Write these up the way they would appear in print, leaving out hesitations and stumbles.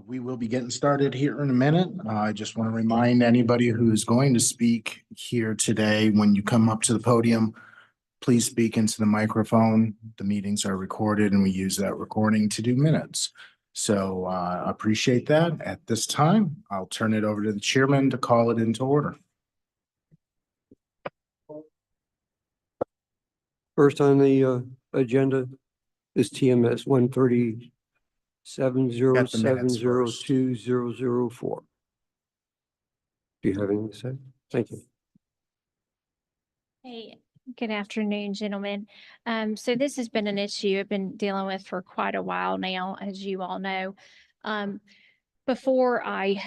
We will be getting started here in a minute. I just want to remind anybody who's going to speak here today, when you come up to the podium, please speak into the microphone. The meetings are recorded and we use that recording to do minutes. So appreciate that. At this time, I'll turn it over to the chairman to call it into order. First on the agenda is TMS 13707020004. Do you have anything to say? Thank you. Hey, good afternoon, gentlemen. So this has been an issue I've been dealing with for quite a while now, as you all know. Before I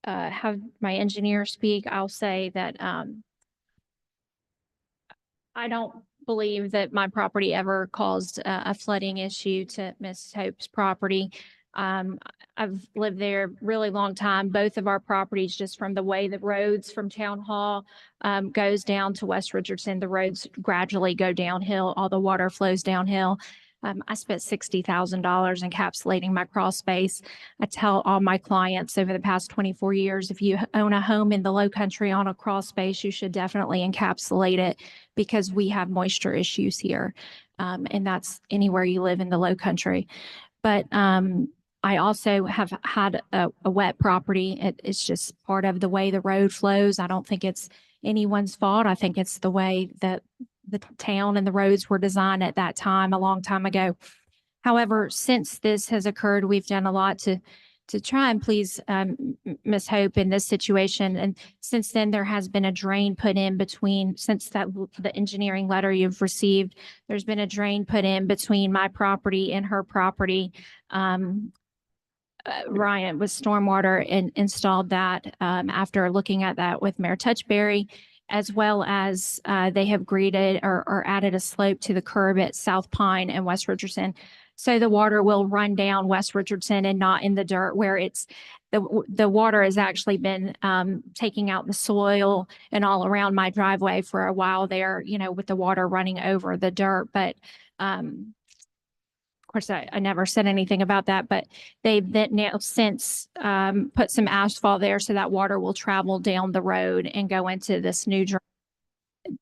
have my engineer speak, I'll say that I don't believe that my property ever caused a flooding issue to Miss Hope's property. I've lived there a really long time. Both of our properties, just from the way the roads from Town Hall goes down to West Richardson, the roads gradually go downhill. All the water flows downhill. I spent $60,000 encapsulating my crawl space. I tell all my clients over the past 24 years, if you own a home in the low country on a crawl space, you should definitely encapsulate it, because we have moisture issues here. And that's anywhere you live in the low country. But I also have had a wet property. It's just part of the way the road flows. I don't think it's anyone's fault. I think it's the way that the town and the roads were designed at that time, a long time ago. However, since this has occurred, we've done a lot to try and please Ms. Hope in this situation. And since then, there has been a drain put in between, since the engineering letter you've received, there's been a drain put in between my property and her property. Ryan with Stormwater installed that after looking at that with Mayor Touchberry, as well as they have graded or added a slope to the curb at South Pine and West Richardson. So the water will run down West Richardson and not in the dirt where it's the water has actually been taking out the soil and all around my driveway for a while there, you know, with the water running over the dirt. But of course, I never said anything about that, but they've now since put some asphalt there so that water will travel down the road and go into this new drain,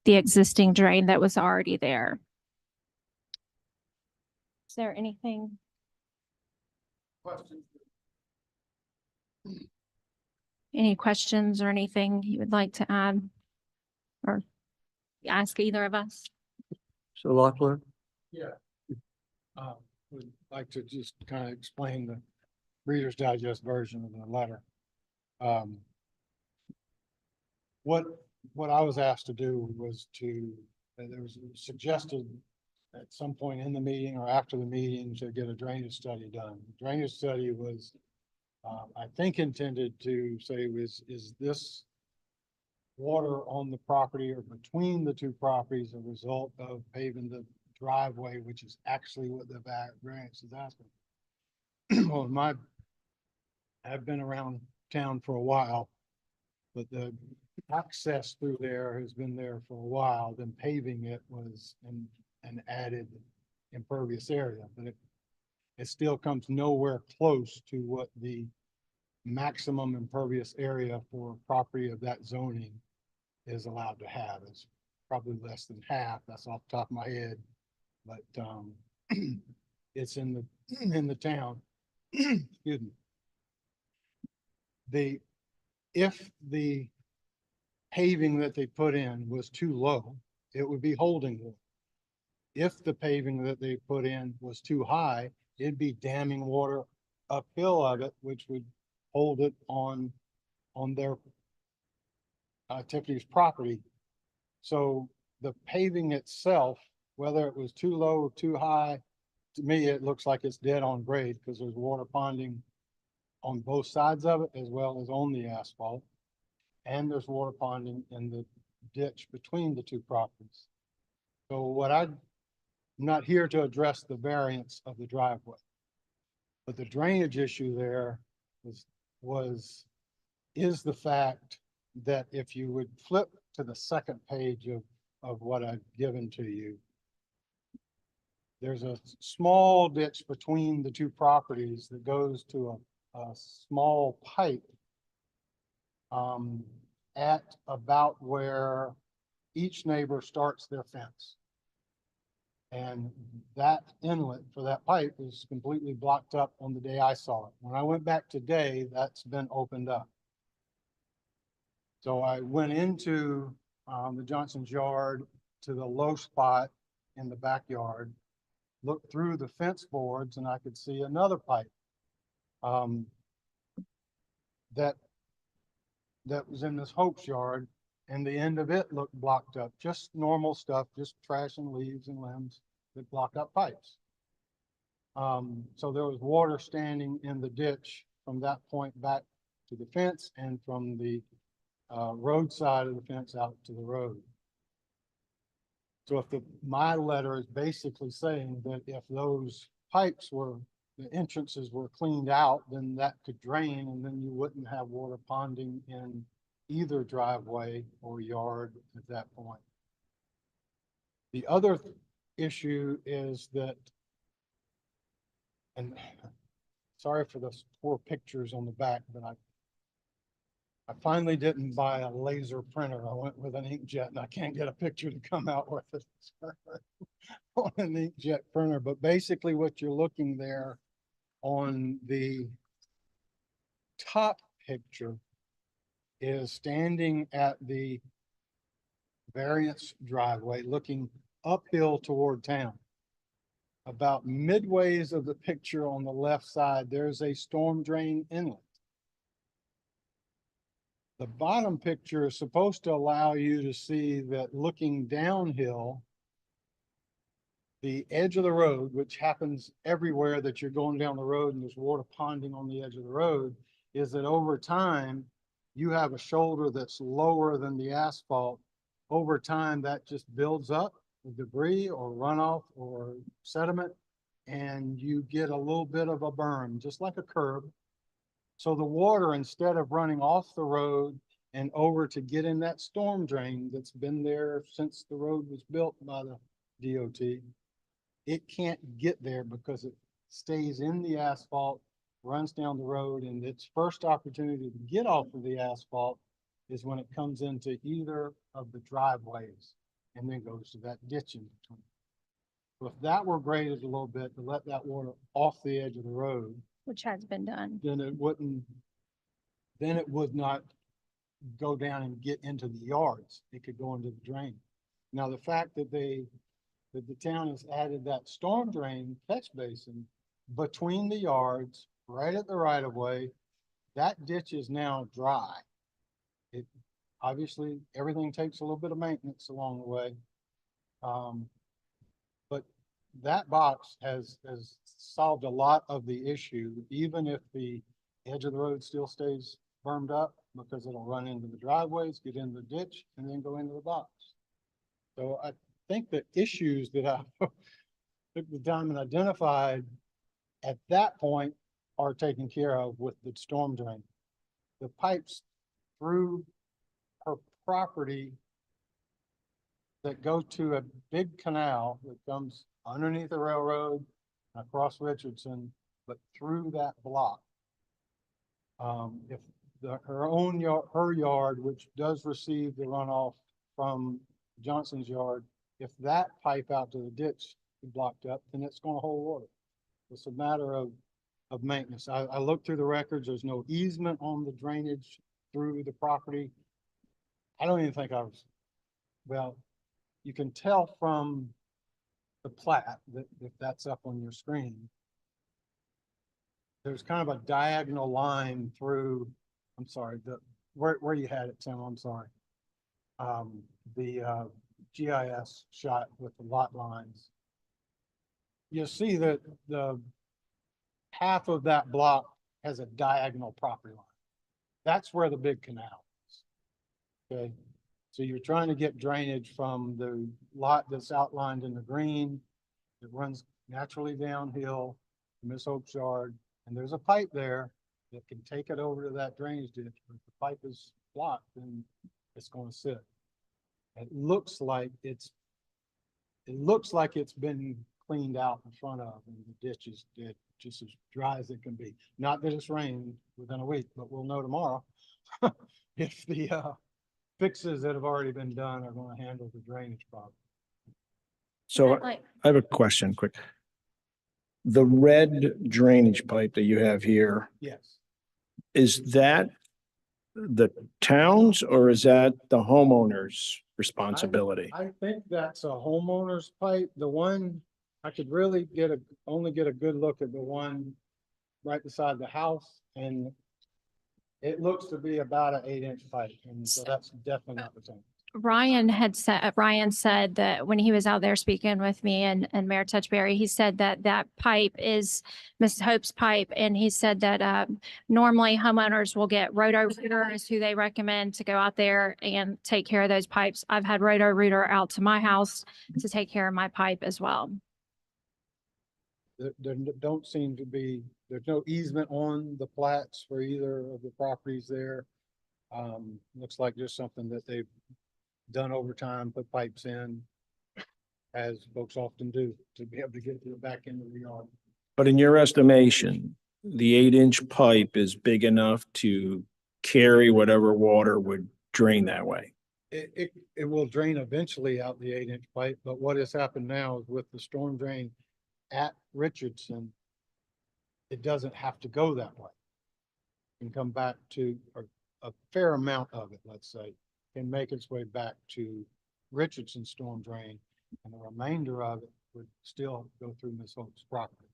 the existing drain that was already there. Is there anything? Questions? Any questions or anything you would like to add or ask either of us? So Loeffler? Yeah. Would like to just kind of explain the Reader's Digest version of the letter. What I was asked to do was there was suggested at some point in the meeting or after the meeting to get a drainage study done. The drainage study was, I think, intended to say, is this water on the property or between the two properties a result of paving the driveway, which is actually what the variance is asking. Well, I've been around town for a while, but the access through there has been there for a while. Then paving it was an added impervious area, but it still comes nowhere close to what the maximum impervious area for property of that zoning is allowed to have. It's probably less than half. That's off the top of my head. But it's in the town. Excuse me. If the paving that they put in was too low, it would be holding water. If the paving that they put in was too high, it'd be damming water uphill of it, which would hold it on their Tiffany's property. So the paving itself, whether it was too low or too high, to me, it looks like it's dead on grade because there's water ponding on both sides of it as well as on the asphalt. And there's water ponding in the ditch between the two properties. So I'm not here to address the variance of the driveway, but the drainage issue there is the fact that if you would flip to the second page of what I've given to you, there's a small ditch between the two properties that goes to a small pipe at about where each neighbor starts their fence. And that inlet for that pipe is completely blocked up on the day I saw it. When I went back today, that's been opened up. So I went into the Johnson's yard to the low spot in the backyard, looked through the fence boards, and I could see another pipe that was in this Hope's yard, and the end of it looked blocked up. Just normal stuff, just trash and leaves and limbs that block up pipes. So there was water standing in the ditch from that point back to the fence and from the roadside of the fence out to the road. So if my letter is basically saying that if those pipes were, the entrances were cleaned out, then that could drain, and then you wouldn't have water ponding in either driveway or yard at that point. The other issue is that, and sorry for the poor pictures on the back, but I finally didn't buy a laser printer. I went with an inkjet, and I can't get a picture to come out with it on an inkjet printer. But basically what you're looking there on the top picture is standing at the variance driveway, looking uphill toward town. About midways of the picture on the left side, there's a storm drain inlet. The bottom picture is supposed to allow you to see that looking downhill, the edge of the road, which happens everywhere that you're going down the road and there's water ponding on the edge of the road, is that over time, you have a shoulder that's lower than the asphalt. Over time, that just builds up with debris or runoff or sediment, and you get a little bit of a berm, just like a curb. So the water, instead of running off the road and over to get in that storm drain that's been there since the road was built by the DOT, it can't get there because it stays in the asphalt, runs down the road, and its first opportunity to get off of the asphalt is when it comes into either of the driveways and then goes to that ditch in between. So if that were graded a little bit to let that water off the edge of the road, Which has been done. then it would not go down and get into the yards. It could go into the drain. Now, the fact that the town has added that storm drain catch basin between the yards, right at the right of way, that ditch is now dry. It obviously, everything takes a little bit of maintenance along the way. But that box has solved a lot of the issue, even if the edge of the road still stays bermed up, because it'll run into the driveways, get in the ditch, and then go into the box. So I think the issues that I took the time and identified at that point are taken care of with the storm drain. The pipes through her property that go to a big canal that comes underneath the railroad, across Richardson, but through that block. If her yard, which does receive the runoff from Johnson's yard, if that pipe out to the ditch is blocked up, then it's going to hold water. It's a matter of maintenance. I looked through the records. There's no easement on the drainage through the property. I don't even think well, you can tell from the plat that if that's up on your screen, there's kind of a diagonal line through, I'm sorry, where you had it, Tim, I'm sorry. The GIS shot with the lot lines. You'll see that the half of that block has a diagonal property line. That's where the big canal is. Okay. So you're trying to get drainage from the lot that's outlined in the green. It runs naturally downhill to Miss Hope's yard, and there's a pipe there that can take it over to that drainage ditch. But if the pipe is blocked, then it's going to sit. It looks like it's been cleaned out in front of, and the ditch is dead, just as dry as it can be. Not that it's rained within a week, but we'll know tomorrow if the fixes that have already been done are going to handle the drainage problem. So Like, I have a question, quick. The red drainage pipe that you have here, Yes. is that the town's or is that the homeowner's responsibility? I think that's a homeowner's pipe. The one, I could really only get a good look at the one right beside the house, and it looks to be about an 8-inch pipe, and so that's definitely not the same. Ryan said that when he was out there speaking with me and Mayor Touchberry, he said that that pipe is Mrs. Hope's pipe. And he said that normally homeowners will get Roto-Rooter is who they recommend to go out there and take care of those pipes. I've had Roto-Rooter out to my house to take care of my pipe as well. There don't seem to be, there's no easement on the plats for either of the properties there. Looks like just something that they've done over time, put pipes in, as folks often do, to be able to get to the back end of the yard. But in your estimation, the 8-inch pipe is big enough to carry whatever water would drain that way. It will drain eventually out the 8-inch pipe, but what has happened now is with the storm drain at Richardson, it doesn't have to go that way. It can come back to a fair amount of it, let's say, can make its way back to Richardson storm drain, and the remainder of it would still go through Ms. Hope's property.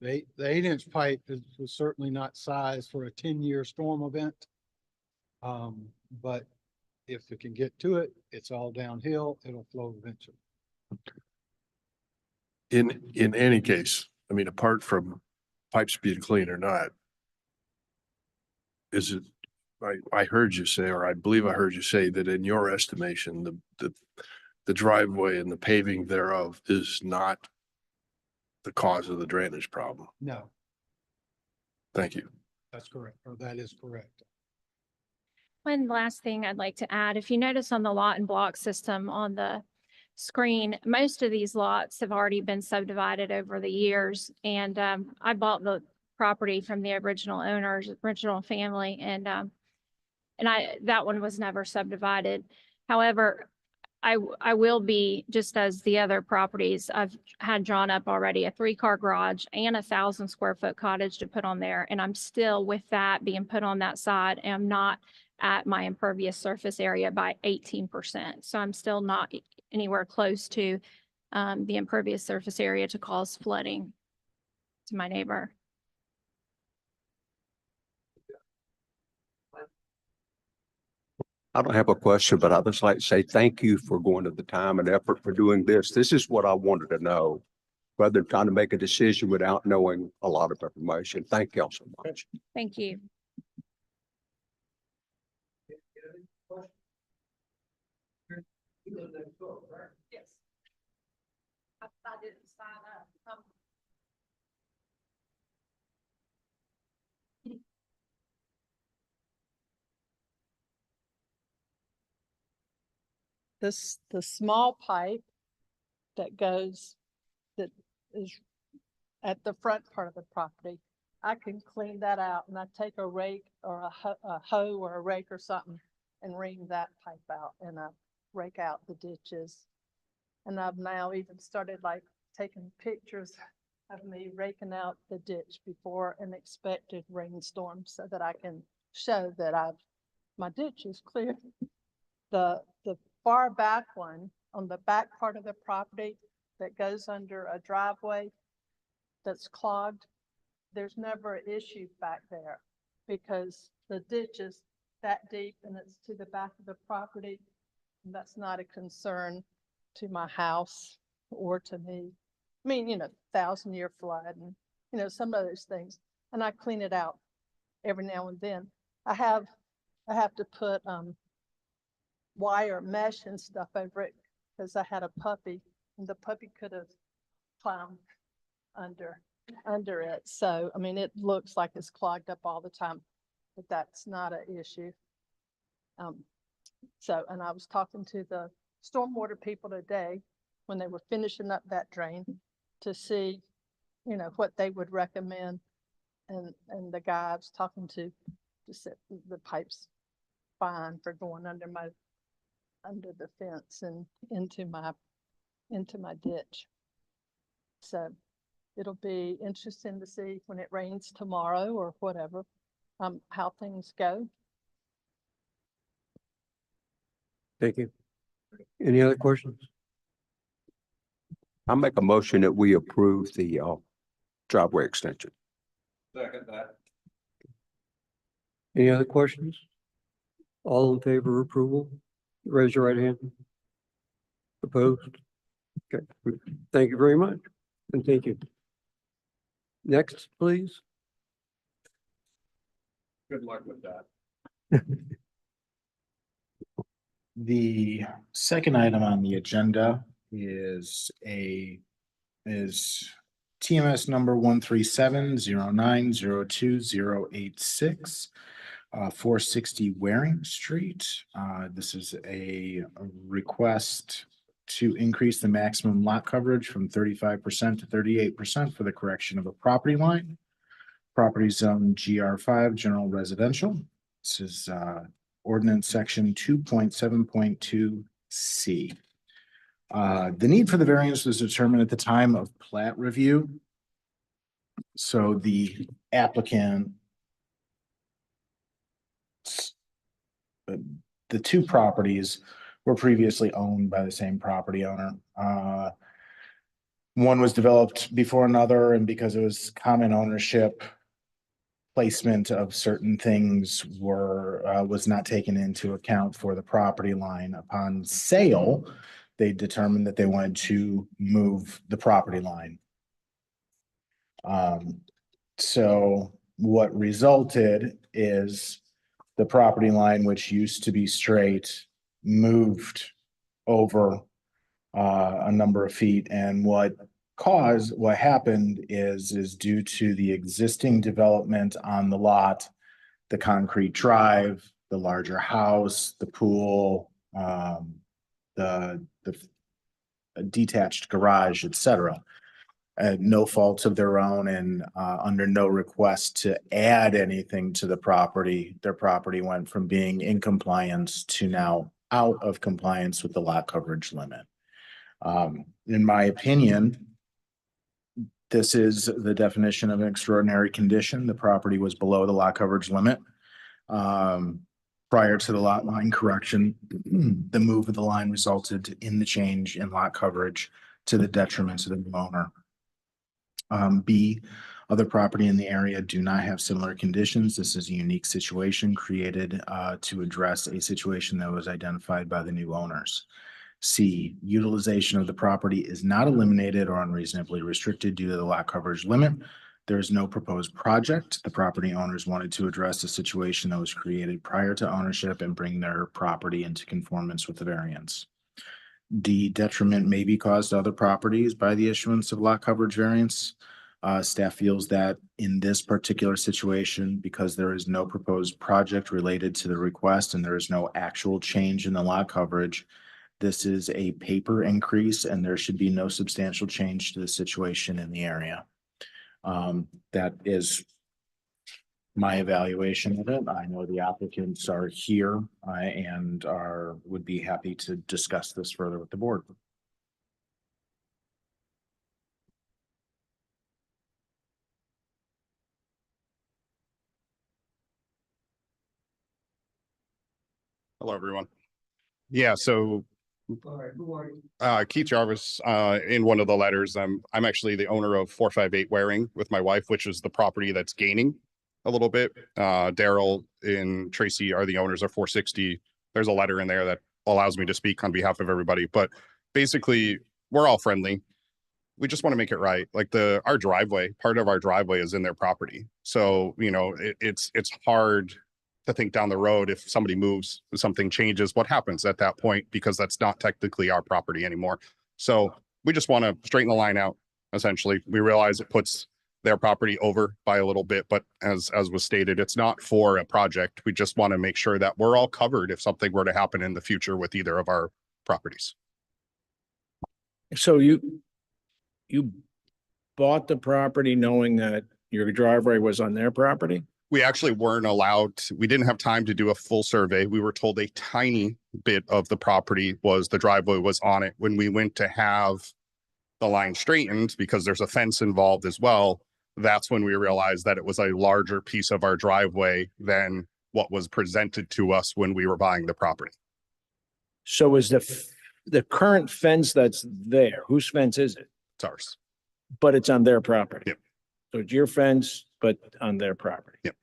The 8-inch pipe was certainly not sized for a 10-year storm event. But if it can get to it, it's all downhill, it'll flow eventually. In any case, I mean, apart from pipes being clean or not, is it, I heard you say, or I believe I heard you say that in your estimation, the driveway and the paving thereof is not the cause of the drainage problem. No, Thank you. that's correct, or that is correct. One last thing I'd like to add, if you notice on the lot and block system on the screen, most of these lots have already been subdivided over the years. And I bought the property from the original owners, original family, and that one was never subdivided. However, I will be, just as the other properties I've had drawn up already, a 3-car garage and 1,000 square foot cottage to put on there. And I'm still, with that being put on that side, and I'm not at my impervious surface area by 18%. So I'm still not anywhere close to the impervious surface area to cause flooding to my neighbor. I don't have a question, but I'd just like to say thank you for going to the time and effort for doing this. This is what I wanted to know, rather than trying to make a decision without knowing a lot of information. Thank y'all so much. Thank you. Yes. I didn't sign up. the small pipe that is at the front part of the property, I can clean that out, and I take a rake or a hoe or a rake or something and wring that pipe out, and I rake out the ditches. And I've now even started like taking pictures of me raking out the ditch before an expected rainstorm so that I can show that my ditch is clear. The far back one on the back part of the property that goes under a driveway that's clogged, there's never an issue back there because the ditch is that deep and it's to the back of the property. And that's not a concern to my house or to me. I mean, 1,000-year flood and, some of those things. And I clean it out every now and then. I have to put wire mesh and stuff over it because I had a puppy and the puppy could have climbed under it. So, I mean, it looks like it's clogged up all the time, but that's not an issue. And I was talking to the stormwater people today when they were finishing up that drain, to see, what they would recommend. And the guy I was talking to just said the pipe's fine for going under the fence and into my ditch. So it'll be interesting to see when it rains tomorrow or whatever, how things go. Thank you. Any other questions? I make a motion that we approve the driveway extension. Second that. Any other questions? All in favor of approval? Raise your right hand. Opposed? Okay, thank you very much. And thank you. Next, please. Good luck with that. The second item on the agenda is TMS number 13709028086, 460 Waring Street. This is a request to increase the maximum lot coverage from 35% to 38% for the correction of a property line. Property zone GR5, general residential. This is ordinance section 2.7.2C. The need for the variance was determined at the time of plat review. So the applicant, the two properties were previously owned by the same property owner. One was developed before another, and because it was common ownership, placement of certain things was not taken into account for the property line. Upon sale, they determined that they wanted to move the property line. So what resulted is the property line, which used to be straight, moved over a number of feet. And what happened is due to the existing development on the lot, the concrete drive, the larger house, the pool, the detached garage, etc. No fault of their own, and under no request to add anything to the property, their property went from being in compliance to now out of compliance with the lot coverage limit. In my opinion, this is the definition of an extraordinary condition. The property was below the lot coverage limit. Prior to the lot line correction, the move of the line resulted in the change in lot coverage to the detriment of the new owner. B, other property in the area do not have similar conditions. This is a unique situation created to address a situation that was identified by the new owners. C, utilization of the property is not eliminated or unreasonably restricted due to the lot coverage limit. There is no proposed project. The property owners wanted to address a situation that was created prior to ownership and bring their property into conformance with the variance. D, detriment may be caused to other properties by the issuance of lot coverage variance. Staff feels that in this particular situation, because there is no proposed project related to the request and there is no actual change in the lot coverage, this is a paper increase and there should be no substantial change to the situation in the area. That is my evaluation of it. I know the applicants are here and would be happy to discuss this further with the board. Hello, everyone. Yeah, so Keith Jarvis, in one of the letters, I'm actually the owner of 458 Waring with my wife, which is the property that's gaining a little bit. Daryl and Tracy are the owners of 460. There's a letter in there that allows me to speak on behalf of everybody, but basically we're all friendly. We just want to make it right. Like our driveway, part of our driveway is in their property. So, it's hard to think down the road, if somebody moves, something changes, what happens at that point, because that's not technically our property anymore. So we just want to straighten the line out. Essentially, we realize it puts their property over by a little bit, but as was stated, it's not for a project. We just want to make sure that we're all covered if something were to happen in the future with either of our properties. So you bought the property knowing that your driveway was on their property? We actually weren't allowed, we didn't have time to do a full survey. We were told a tiny bit of the property was, the driveway was on it. When we went to have the line straightened, because there's a fence involved as well, that's when we realized that it was a larger piece of our driveway than what was presented to us when we were buying the property. So is the current fence that's there, whose fence is it? It's ours. But it's on their property? Yep. So it's your fence, but on their property? Yep.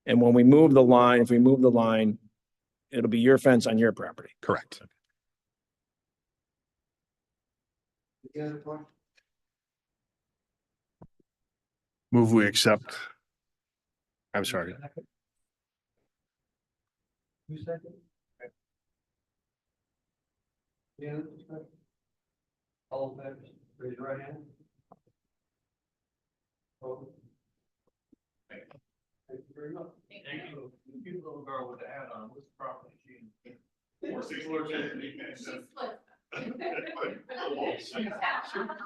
And when we move the line, if we move the line, it'll be your fence on your property? Correct. Move we accept. I'm sorry. All in favor, raise your right hand. Thank you very much. Thank you. The cute little girl with the hat on, what's the property?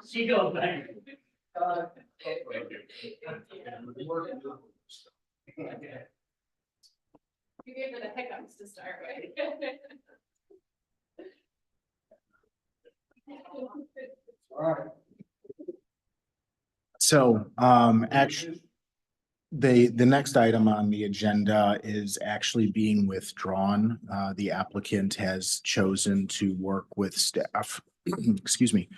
She goes back. You gave her the hiccups to start with. All right. So, actually, the next item on the agenda is actually being withdrawn. The applicant has chosen to work with staff, excuse me,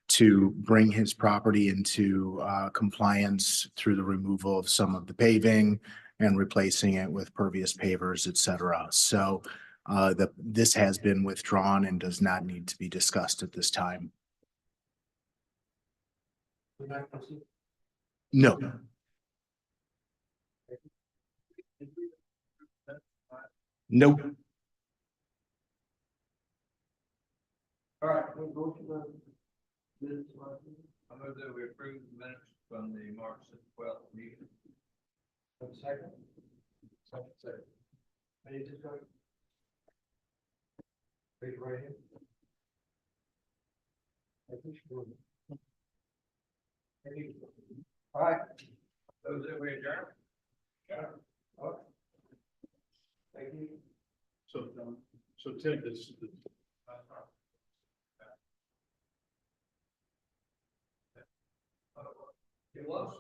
to bring his property into compliance through the removal of some of the paving and replacing it with pervious pavers, et cetera. So this has been withdrawn and does not need to be discussed at this time. No. Nope. All right, we'll go to the minutes. I move that we approve the minutes from the March 12th meeting. Second. Second. Any discussion? Raise your right hand. Thank you. All right. Those that we adjourn. Okay. Thank you. So Ted, this. It was.